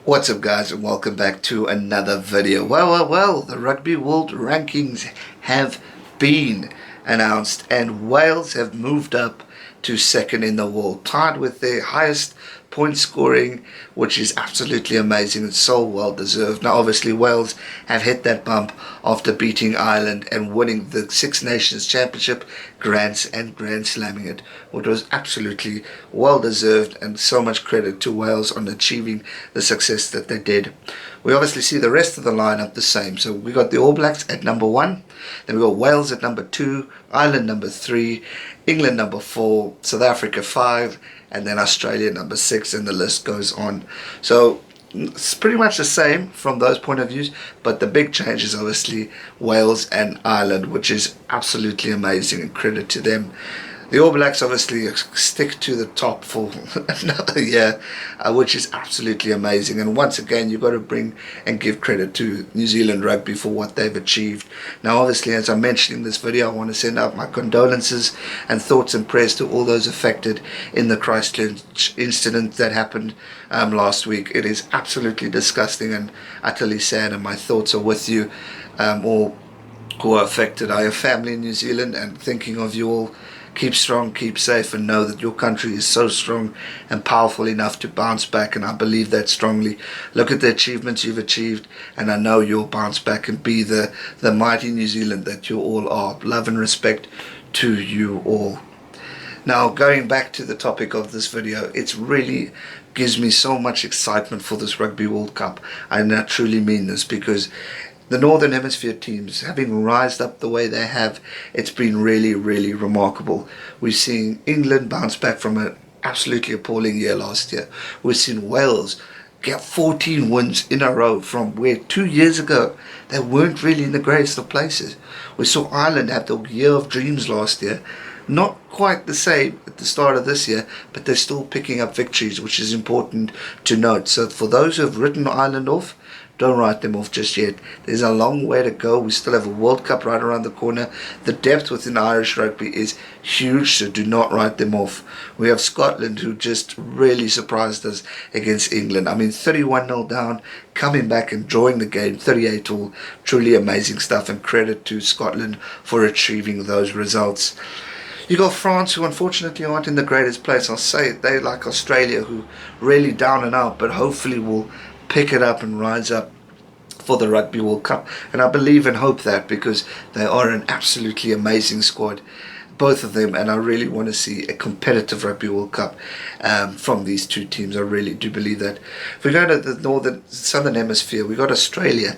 What's up, guys, and welcome back to another video. Well, the Rugby World Rankings have been announced and Wales have moved up to second in the world, tied with their highest point scoring, which is absolutely amazing and so well deserved. Now obviously Wales have hit that bump after beating Ireland and winning the Six Nations Championship, Grand slamming it, which was absolutely well deserved, and so much credit to Wales on achieving the success that they did. We obviously see the rest of the lineup the same. So we got the All Blacks at number 1, then we got Wales at number 2, Ireland number 3, England number 4, South Africa 5, and then Australia number 6, and the list goes on. So it's pretty much the same from those point of views, but the big change is obviously Wales and Ireland, which is absolutely amazing, and credit to them. The All Blacks obviously stick to the top for another year, which is absolutely amazing. And once again, you've got to bring and give credit to New Zealand Rugby for what they've achieved. Now, obviously, as I mentioned in this video, I want to send out my condolences and thoughts and prayers to all those affected in the Christchurch incident that happened last week. It is absolutely disgusting and utterly sad, and my thoughts are with you all who are affected. I have family in New Zealand, and thinking of you all. Keep strong, keep safe, and know that your country is so strong and powerful enough to bounce back, and I believe that strongly. Look at the achievements you've achieved, and I know you'll bounce back and be the mighty New Zealand that you all are. Love and respect to you all. Now, going back to the topic of this video, it really gives me so much excitement for this Rugby World Cup, and I truly mean this, because the Northern Hemisphere teams, having rised up the way they have, it's been really, really remarkable. We've seen England bounce back from an absolutely appalling year last year. We've seen Wales get 14 wins in a row from where 2 years ago they weren't really in the greatest of places. We saw Ireland have the year of dreams last year. Not quite the same at the start of this year, but they're still picking up victories, which is important to note. So for those who have written Ireland off, don't write them off just yet. There's a long way to go. We still have a World Cup right around the corner. The depth within Irish rugby is huge, so do not write them off. We have Scotland, who just really surprised us against England. I mean, 31-0 down, coming back and drawing the game 38-all. Truly amazing stuff, and credit to Scotland for achieving those results. You got France, who unfortunately aren't in the greatest place. I'll say it, they like Australia, who really down and out, but hopefully will pick it up and rise up for the Rugby World Cup. And I believe and hope that, because they are an absolutely amazing squad, both of them, and I really want to see a competitive Rugby World Cup from these two teams. I really do believe that. If we go to the Southern Hemisphere, we got Australia,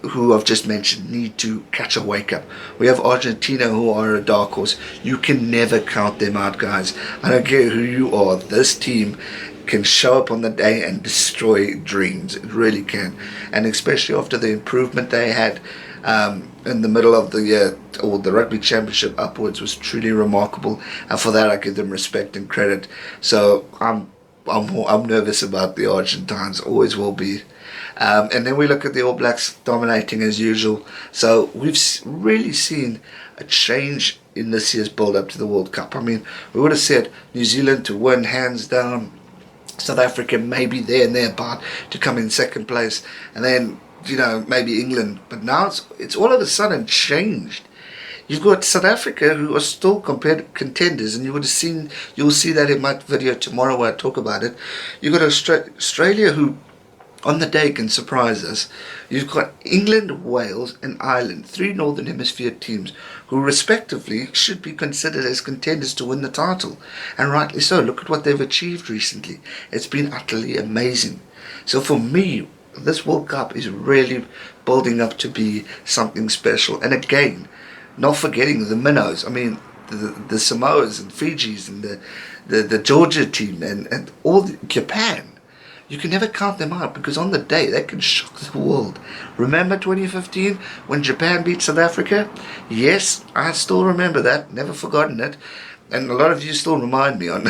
who I've just mentioned, need to catch a wake up. We have Argentina, who are a dark horse. You can never count them out, guys. I don't care who you are. This team can show up on the day and destroy dreams. It really can, and especially after the improvement they had in the middle of the year, or the Rugby Championship upwards, was truly remarkable, and for that I give them respect and credit. So I'm nervous about the Argentines, always will be. And then we look at the All Blacks dominating as usual. So we've really seen a change in this year's build up to the World Cup. I mean, we would have said New Zealand to win hands down, South Africa maybe there and thereabouts to come in second place, and then, you know, maybe England. But now it's all of a sudden changed. You've got South Africa, who are still contenders, and you'll see that in my video tomorrow where I talk about it. You've got Australia, who on the day can surprise us. You've got England, Wales and Ireland, 3 Northern Hemisphere teams who respectively should be considered as contenders to win the title, and rightly so. Look at what they've achieved recently. It's been utterly amazing. So for me, this World Cup is really building up to be something special. And again, not forgetting the minnows. I mean, the Samoas and Fijis and the Georgia team and all Japan. You can never count them out, because on the day they can shock the world. Remember 2015 when Japan beat South Africa? Yes, I still remember that. Never forgotten it. And a lot of you still remind me on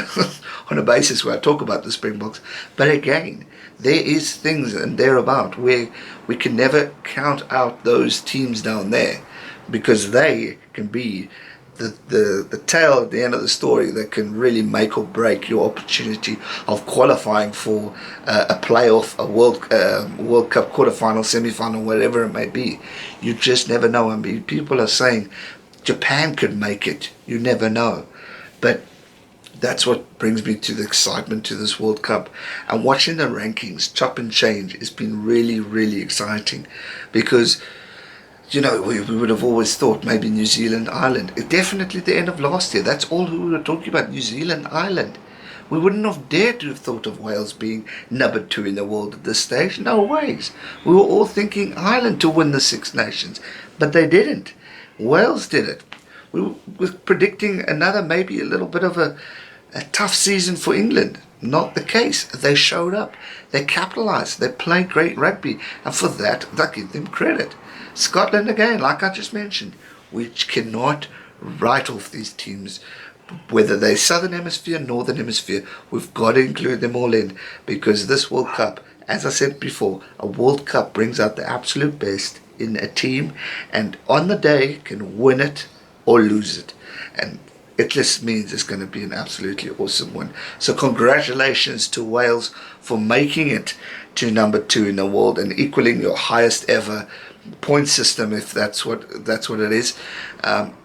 on a basis where I talk about the Springboks. But again, there is things and thereabout where we can never count out those teams down there, because they can be the tale at the end of the story that can really make or break your opportunity of qualifying for a playoff, a World Cup quarterfinal, semi-final, whatever it may be. You just never know. I mean, people are saying Japan could make it. You never know. But that's what brings me to the excitement to this World Cup. And watching the rankings chop and change has been really, really exciting, because we would have always thought maybe New Zealand, Ireland. Definitely the end of last year, that's all we were talking about, New Zealand, Ireland. We wouldn't have dared to have thought of Wales being number 2 in the world at this stage. No ways. We were all thinking Ireland to win the Six Nations, but they didn't. Wales did it. We were predicting another, maybe a little bit of a tough season for England. Not the case. They showed up. They capitalised. They played great rugby, and for that, I give them credit. Scotland again, like I just mentioned, we cannot write off these teams, whether they're Southern Hemisphere, Northern Hemisphere. We've got to include them all in, because this World Cup, as I said before, a World Cup brings out the absolute best in a team, and on the day can win it or lose it. And it just means it's going to be an absolutely awesome one. So congratulations to Wales for making it to number 2 in the world and equaling your highest ever point system, if that's what it is.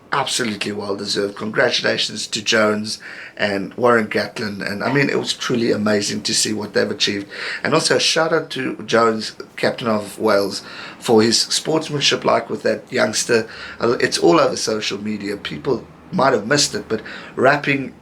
Absolutely well deserved. Congratulations to Jones and Warren Gatland, and I mean, it was truly amazing to see what they've achieved. And also a shout out to Jones, captain of Wales, for his sportsmanship, like with that youngster. It's all over social media. People might have missed it, but wrapping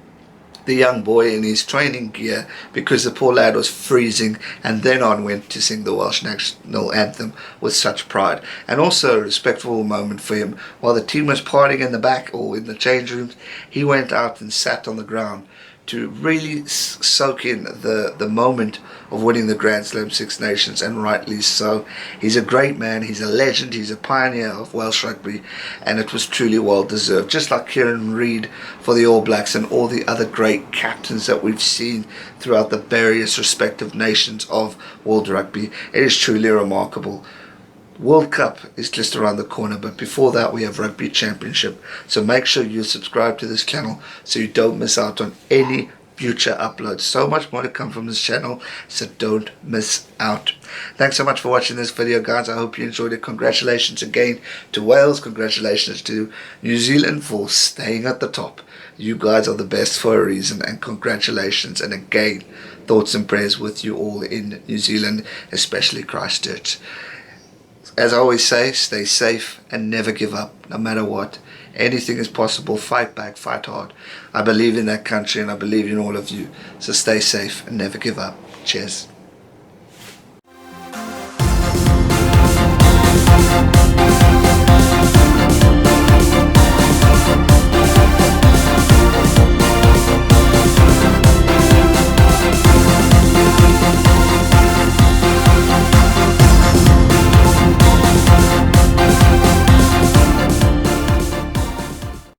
the young boy in his training gear because the poor lad was freezing, and then on went to sing the Welsh national anthem with such pride. And also a respectful moment for him. While the team was partying in the back or in the change rooms, he went out and sat on the ground to really soak in the moment of winning the Grand Slam Six Nations, and rightly so. He's a great man, he's a legend, he's a pioneer of Welsh rugby, and it was truly well deserved. Just like Kieran Reid for the All Blacks and all the other great captains that we've seen throughout the various respective nations of world rugby. It is truly remarkable. World Cup is just around the corner, but before that we have Rugby Championship. So make sure you subscribe to this channel so you don't miss out on any future uploads. So much more to come from this channel, so don't miss out. Thanks so much for watching this video, guys. I hope you enjoyed it. Congratulations again to Wales. Congratulations to New Zealand for staying at the top. You guys are the best for a reason, and congratulations. And again, thoughts and prayers with you all in New Zealand, especially Christchurch. As I always say, stay safe and never give up, no matter what. Anything is possible. Fight back, fight hard. I believe in that country and I believe in all of you. So stay safe and never give up. Cheers.